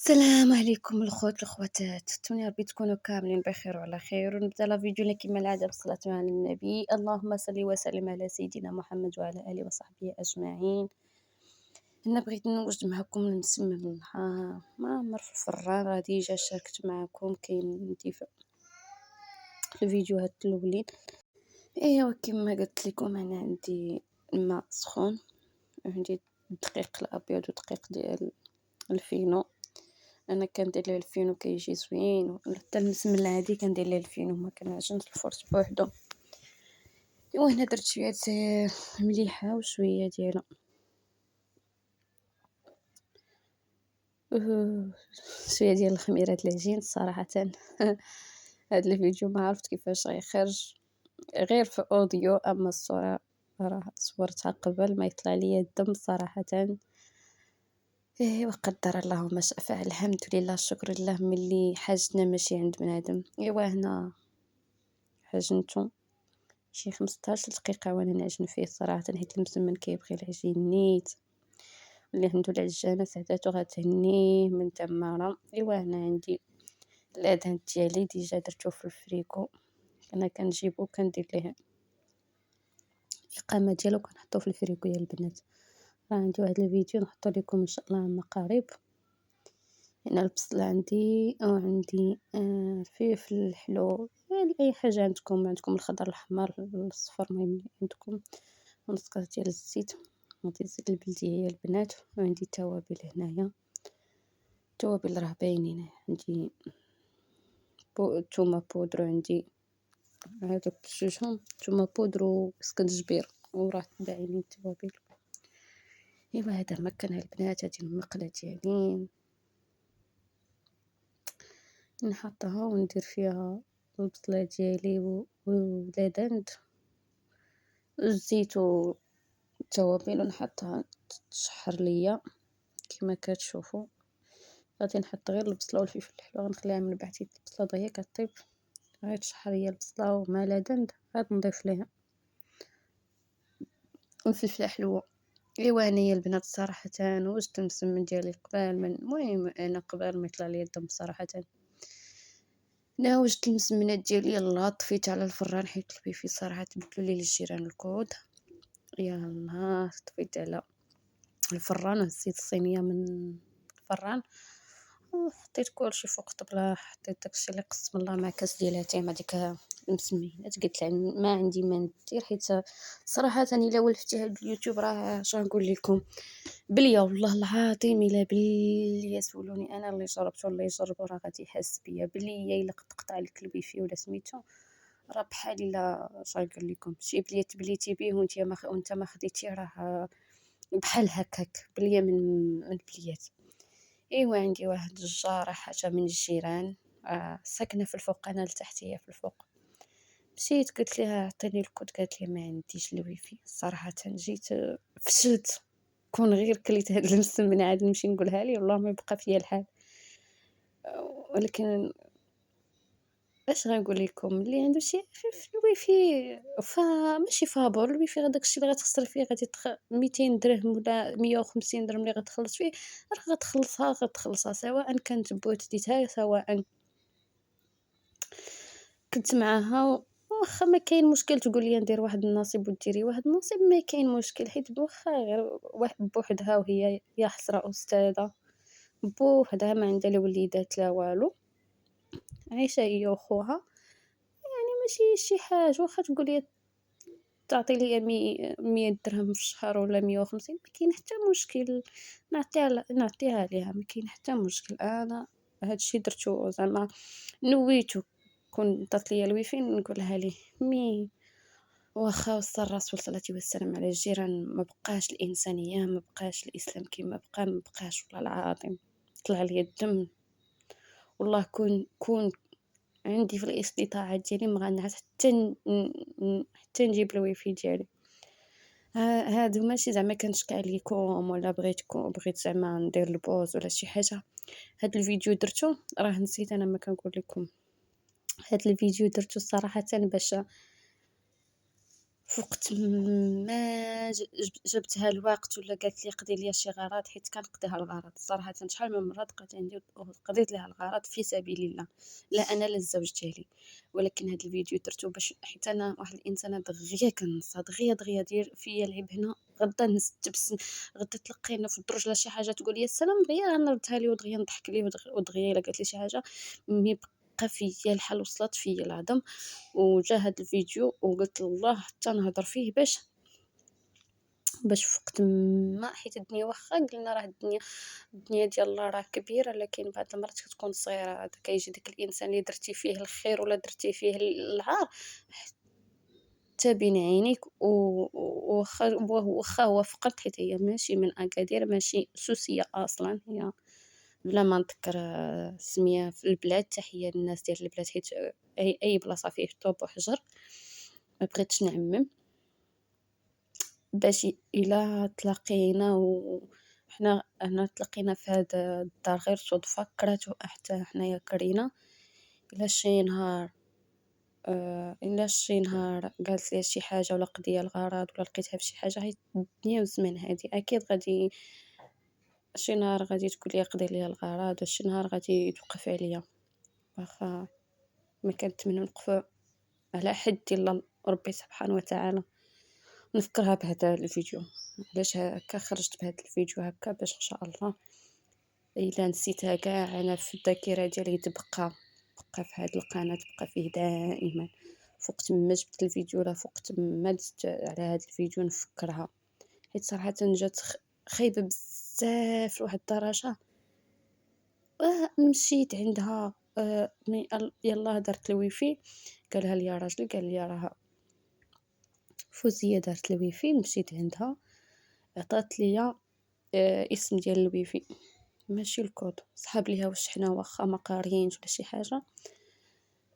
السلام عليكم الخوت الخواتات، نتمنى ربي تكونوا كاملين بخير وعلى خير. ونبدا لا فيديو كما العاده بالصلاه على النبي. اللهم صل وسلم على سيدنا محمد وعلى اله وصحبه اجمعين. انا بغيت نوجد معكم نسمى بالنهار ما عمر في الفران، غادي جا شاركت معكم كاين ندي في الفيديوهات الاولين. ايوا كما قلت لكم انا عندي الماء سخون، عندي الدقيق الابيض ودقيق ديال الفينو. انا كندير ليه الفينو كيجي زوين، حتى المسمن العادي كندير ليه الفينو، ما كنعجنش الفرش بوحدو. ايوا هنا درت شويه مليحه وشويه ديال شويه ديال الخميره العجين صراحه. هاد الفيديو ما عرفت كيفاش غيخرج غير في اوديو، اما الصوره راه صورتها قبل ما يطلع لي الدم صراحه. وقدر الله ما شاء فعل، الحمد لله الشكر لله ملي حاجتنا ماشي عند بنادم. ايوا هنا عجنتو شي 15 دقيقة وأنا نعجن فيه صراحة، حيت المسمن كيبغي العجين نيت. اللي عندو العجانة عداتو غتهنيه من تمارة. إيوا هنا عندي الأدهان ديالي ديجا درتو في الفريكو. أنا كنجيبو كندير ليه الإقامة ديالو كنحطو في الفريكو يا البنات. راه عندي واحد الفيديو نحطو لكم إن شاء الله عما قريب. هنا البصل عندي وعندي الفلفل الحلو، يعني أي حاجة عندكم الخضر الأحمر الصفر المهم اللي عندكم، ونص كاس ديال الزيت غادي نزيد البلدية يا البنات. وعندي التوابل هنايا، التوابل راه باينين، عندي تومة بودر، وعندي هادوك بجوجهم تومة بودر وسكنجبير، وراه باينين التوابل. ايوا هذا المكان البنات، هادي المقلة ديالي نحطها وندير فيها البصلة ديالي ولادند الزيت والتوابل، ونحطها تشحر ليا كما كتشوفوا. غادي نحط غير البصله والفلفل الحلو، غنخليها من بعد حيت البصله دغيا كطيب، غير تشحر ليا البصله ومع لادند عاد نضيف ليها الفلفله حلوه. ايوا هنايا البنات صراحه وجدت المسمن ديالي قبل من المهم انا قبل ما يطلع لي الدم صراحه. وجدت المسمنات ديالي يلاه طفيت على الفران حيت البيفي صراحه تبدلوا لي الجيران الكود. يلاه طفيت على الفران وهزيت الصينيه من الفران وحطيت كلشي فوق الطبله، حطيت داكشي اللي قسم الله مع كاس ديال اتاي مع ديك المسمينات. قلت لها ما عندي ما ندير، حيت صراحه الا ولفتي هاد اليوتيوب راه اش غنقول لكم بليا والله العظيم الا بلي سولوني انا اللي جربت والله يجربوا راه غادي يحس بيا بلي الا قطع لك البيفي ولا سميتو راه بحال الا اش غنقول لكم شي بلي تبليتي بيه وانت ما خديتي راه بحال هكاك بليا من بليات. ايوا عندي واحد الجاره حاجه من الجيران ساكنه في الفوق، انا لتحت هي في الفوق. مشيت قلت لها عطيني الكود، قالت لي ما عنديش الويفي. صراحه جيت فشلت، كون غير كليت هاد المسمن عاد نمشي نقولها لي والله ما يبقى فيا الحال. ولكن اش غنقول لكم اللي عنده شي في الويفي ماشي فابور الويفي، غير داكشي اللي غتخسر فيه غادي 200 درهم ولا 150 درهم اللي غتخلص فيه راه غتخلصها سواء كانت بوحديتها سواء كنت معاها. واخا ما كاين مشكل تقول لي ندير واحد النصيب وديري واحد النصيب، ما كاين مشكل، حيت واخا غير واحد بوحدها وهي يا حسره استاذه بوحدها ما عندها لا وليدات لا والو، عايشه هي وخوها، ماشي شي حاجه. واخا تقول لي تعطي لي 100 درهم في الشهر ولا 150 ما كاين حتى مشكل، نعطيها ليها ما كاين حتى مشكل. انا هادشي درتو زعما نويتو كون عطات ليا الويفي نقولها ليه مي واخا وصى الرسول صلى الله عليه وسلم على الجيران ما بقاش الانسانيه، ما بقاش الاسلام كما بقى، ما بقاش والله العظيم طلع لي الدم. والله كون عندي في الاستطاعة ديالي ما غنعس حتى نجيب الويفي ديالي. هادو ماشي زعما كنشكي عليكم ولا بغيت زعما ندير البوز ولا شي حاجه. هاد الفيديو درتو راه نسيت انا ما كنقول لكم، هاد الفيديو درتو صراحه باش فوقت ما جبتها الوقت ولا قالت لي قضي ليا شي غرض، حيت كنقضيها الغرض صراحةً. شحال من مرة بقيت عندي وقضيت ليها الغرض في سبيل الله، لا أنا لا الزوج ديالي. ولكن هاد الفيديو درتو باش حيت أنا واحد الإنسانة دغيا كنصها، دغيا دير فيا العيب هنا، غدا نستبسم، غدا تلقينا في الدرج ولا شي حاجة تقول لي السلام، دغيا غنردها ليه ودغيا نضحك ليه ودغيا إلا قالت لي شي حاجة مي بقى فيا الحال، وصلت فيا العظم. وجا هاد الفيديو وقلت الله حتى نهضر فيه باش في وقت ما، حيت الدنيا واخا قلنا راه الدنيا ديال الله راه كبيرة، لكن بعض المرات كتكون صغيرة. عاد كيجي داك الانسان اللي درتي فيه الخير ولا درتي فيه العار حتى بين عينيك، واخا هو فقط، حيت هي ماشي من اكادير، ماشي سوسية اصلا هي، بلا ما نذكر سمية في البلاد. تحية للناس ديال البلاد، حيت اي بلاصة فيه طوب وحجر، ما بغيتش نعمم. باش إلا تلاقينا وحنا هنا تلاقينا في هاد الدار غير صدفة، كرهتو حتى حنايا كرهنا. إلا شي نهار قالت لي شي حاجة ولا قضية الغرض ولا لقيتها فشي حاجة، هي الدنيا والزمان هادي أكيد غادي شي نهار غادي تقول لي قضي ليا الغرض، وشي نهار غادي توقف عليا. واخا ما كنتمنى نوقفو على حد إلا ربي سبحانه وتعالى. نفكرها بهذا الفيديو، علاش هكا خرجت بهذا الفيديو هكا، باش ان شاء الله الا نسيتها كاع انا في الذاكره ديالي بقى في هذه القناه، بقى فيه دائما. فوقت ما جبت الفيديو راه فوقت ما دزت على هذا الفيديو نفكرها، حيت صراحه جات خايبه بزاف لواحد الدرجه. مشيت عندها يلا درت الويفي، قالها لي راجلي، قال لي راه فوزية دارت الويفي. مشيت عندها عطات ليا اسم ديال الويفي ماشي الكود، صحاب ليها واش حنا واخا ما قاريينش ولا شي حاجه.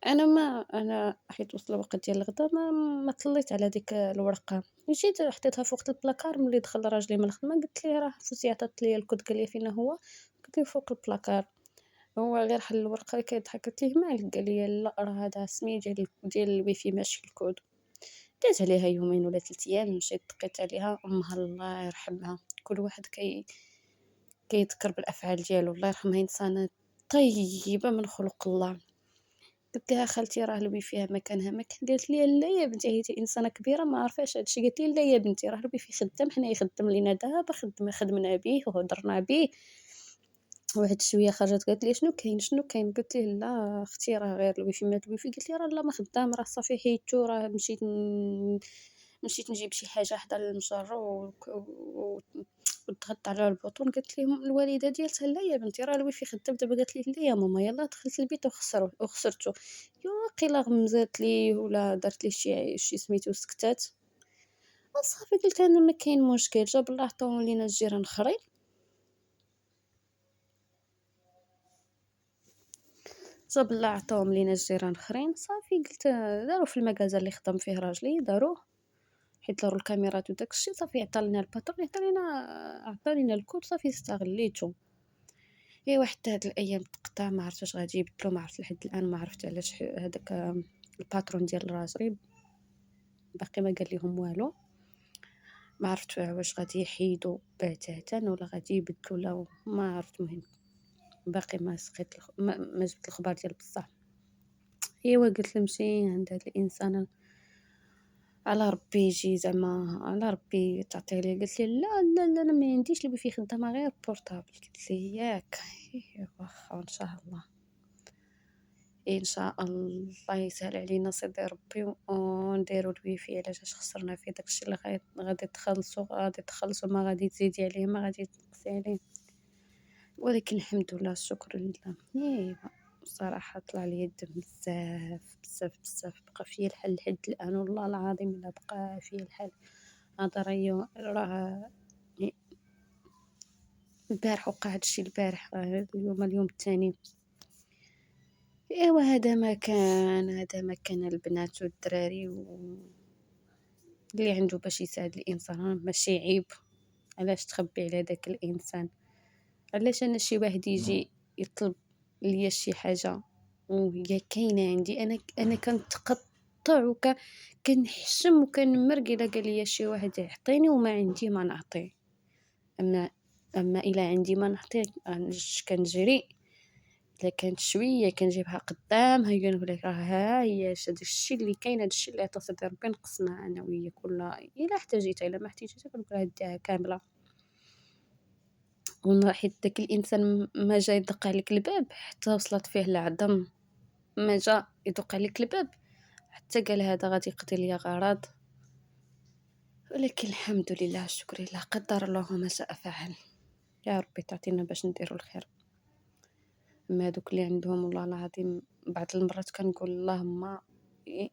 انا حيت وصل الوقت ديال الغدا ما طليت على ديك الورقه، مشيت حطيتها فوق البلاكار. ملي دخل راجلي من الخدمه قلت ليه راه فوزي عطات لي الكود، قال لي فين هو، قلت ليه فوق البلاكار. هو غير حل الورقه كيضحك، قلت ليه مالك، قال لي لا راه هذا سمي ديال الويفي ماشي الكود. داز عليها يومين ولا 3 ايام، مشيت دقيت عليها، امها الله يرحمها. كل واحد كيذكر بالافعال ديالو، الله يرحمها، انسانه طيبه من خلق الله. قلت لها خالتي راه الوي فيها مكانها مكان، قالت لي لا يا بنتي هي انسانه كبيره ما عارفاش هادشي. قالت لي لا يا بنتي راه الوي في خدام، حنا يخدم لينا دابا، خدمنا به وهضرنا به. واحد شويه خرجت قالت لي شنو كاين. قلت ليه لا اختي راه غير الويفي مات الويفي. قالت لي راه لا ما خدام، راه صافي حيدتو، راه مشيت نجيب شي حاجه حدا للمجر وضغطت على البوطون. قالت لي الوالده ديالتها لا يا بنتي راه الويفي خدام دابا. قالت لي لا يا ماما يلا دخلت البيت وخسرته. يا قيلا غمزات لي ولا دارت لي شي سميتو سكتات. صافي قلت انا ما كاين مشكل، جاب الله عطاهم لينا الجيران اخرين. جاب الله عطاهم لينا الجيران اخرين. صافي قلت داروا في المكازا اللي خدم فيه راجلي، داروه حيت داروا الكاميرات وداك الشيء. صافي عطا لنا الباترون، عطا لينا الكود، صافي استغليته. ايوا حتى هاد الايام تقطع، ما عرفت واش غادي يبدلو، ما عرفت لحد الان، ما عرفت علاش هذاك الباترون ديال راجلي باقي ما قال لهم والو. ما عرفت واش غادي يحيدوا بتاتا ولا غادي يبدلوا، لا ما عرفت. المهم باقي ما سقيت ما جبت الخبر ديال بصح. ايوا قلت نمشي عند هاد الانسان، على ربي يجي زعما، على ربي تعطيه لي. قلت لي لا لا لا انا ما عنديش اللي فيه خدامه غير بورطابل. قلت لي ياك واخا ان شاء الله، ان شاء الله يسهل علينا سيدي ربي ونديروا الويفي. علاش خسرنا في داكشي اللي غادي تخلصوا، ما غادي تزيدي عليه ما غادي تنقصي عليه. ولكن الحمد لله الشكر لله. ايوا صراحه طلع لي الدم بزاف بزاف بزاف، بقى فيا الحال لحد الان والله العظيم الا بقى فيا الحال. هذا راه البارح وقع هادشي، البارح اليوم الثاني. ايوا هذا ما كان البنات والدراري اللي عنده باش يساعد الانسان ماشي عيب. علاش تخبي على داك الانسان؟ علاش انا شي واحد يجي يطلب ليا شي حاجه وهي كاينه عندي، انا كنتقطع كنقطع كنحشم وكنمرق إلا قال لي شي واحد يعطيني وما عندي ما نعطيه. أما إلا عندي ما نعطيه كنجري. إلا كانت شوية كنجيبها قدامها كنقول لها ها هي داك الشي اللي كاين، هاد الشي اللي عطا سيدي ربي نقسمها أنا وياك، ولا إلا احتاجيتها، إلا ما احتاجيتها كنقول لها ديها كاملة. حيت داك الإنسان ما جا يدق عليك الباب حتى وصلت فيه العظم، ما جا يدق عليك الباب حتى قال هذا غادي يقضي ليا غرض. ولكن الحمد لله الشكر لله، قدر الله ما شاء فعل. يا ربي تعطينا باش نديرو الخير. أما هادوك اللي عندهم والله العظيم بعض المرات كنقول اللهم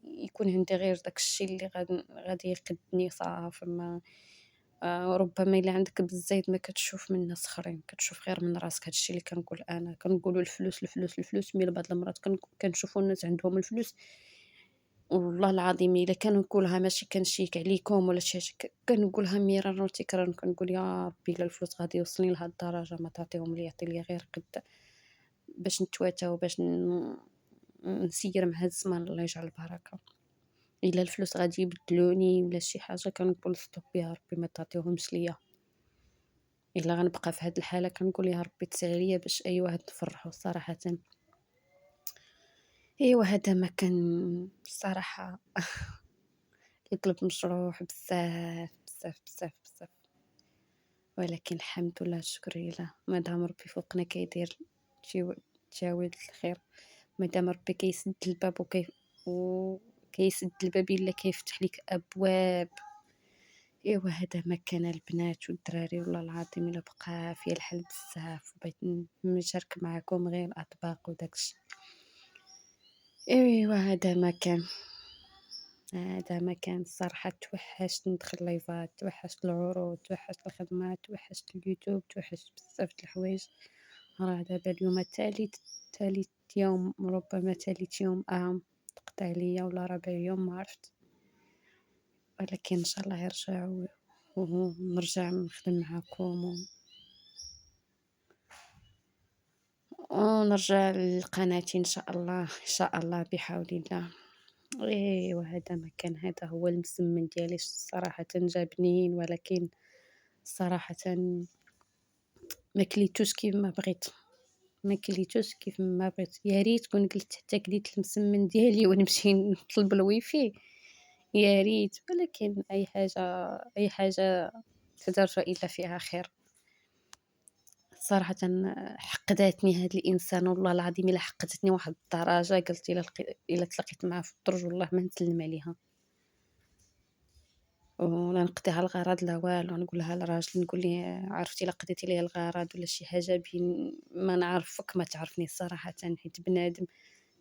يكون عندي غير داك الشي اللي غادي يقدني صافي. ما ربما إلا عندك بالزايد ما كتشوف من الناس اخرين، كتشوف غير من راسك. هاد الشي اللي كنقول أنا، كنقولوا الفلوس الفلوس الفلوس، مي بعض المرات كنشوفوا الناس عندهم الفلوس والله العظيم إلا كنقولها ماشي كنشيك عليكم ولا شي حاجة، كنقولها مرارا وتكرارا، كنقول يا ربي إلا الفلوس غادي يوصلني لهاد الدرجة ما تعطيهم ليا، عطي ليا غير قد باش نتواتى وباش نسير مع هاد الزمان، الله يجعل البركة. إلا الفلوس غادي يبدلوني ولا شي حاجة كنقول ستوب يا ربي ما تعطيهمش ليا. إلا غنبقى في هاد الحالة كنقول يا ربي تسع عليا باش أي واحد نفرحو صراحةً. إيوا هذا ما كان الصراحة القلب مجروح بزاف بزاف بزاف بزاف، ولكن الحمد لله الشكر لله، مادام ربي فوقنا كيدير جاوز الخير، مادام ربي كيسد الباب وكيسد الباب إلا كيفتح ليك أبواب. إيوا هذا ما كان البنات والدراري والله العظيم إلا بقى فيا الحال بزاف وبغيت نشارك معاكم غير الأطباق وداك الشي. إيوا هذا ما كان الصراحة. توحشت ندخل لايفات، توحشت العروض، توحشت الخدمة، توحشت اليوتيوب، توحشت بزاف د الحوايج. راه دابا اليوم تالت يوم، ربما تالت يوم تقطع عليا ولا رابع يوم ما عرفت، ولكن إن شاء الله يرجع ونرجع نخدم معاكم ونرجع لقناتي إن شاء الله إن شاء الله بحول الله. إيوا هذا ما كان، هذا هو المسمن ديالي صراحةً جا بنين، ولكن صراحةً ما كليتوش كيف ما بغيت، ما كليتوش كيف ما بغيت. يا ريت كون كليت حتى كليت المسمن ديالي ونمشي نطلب الويفي، يا ريت، ولكن أي حاجة تدار إلا فيها خير. صراحةً حقداتني هاد الإنسان والله العظيم إلا حقدتني واحد الدرجة قلت إلا تلاقيت معاه في الدرج والله ما نسلم عليها. ولا نقضيها الغرض لا والو، نقولها لراجلي نقول ليه عرفتي إلا قضيتي ليا الغرض ولا شي حاجة بين ما نعرفك ما تعرفني صراحةً، حيت بنادم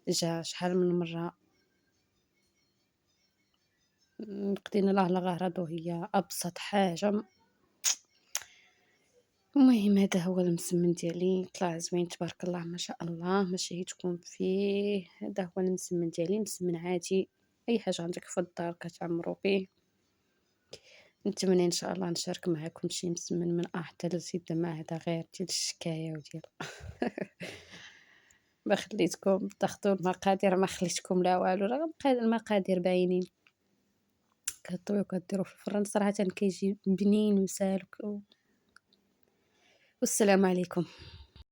جا شحال من مرة قضينا له الغرض وهي أبسط حاجة. المهم هذا هو المسمن ديالي، طلع زوين تبارك الله ما شاء الله، ماشي هي تكون فيه. هذا هو المسمن ديالي، مسمن عادي، أي حاجة عندك في الدار كتعمرو به. نتمنى إن شاء الله نشارك معاكم شي مسمن من حتى لZ، ما هذا غير ديال الشكاية وديال ما خليتكم تاخدوا المقادير، ما خليتكم لا والو، راه المقادير باينين، كطيو كديروا في الفران صراحة كيجي بنين وسالك والسلام عليكم.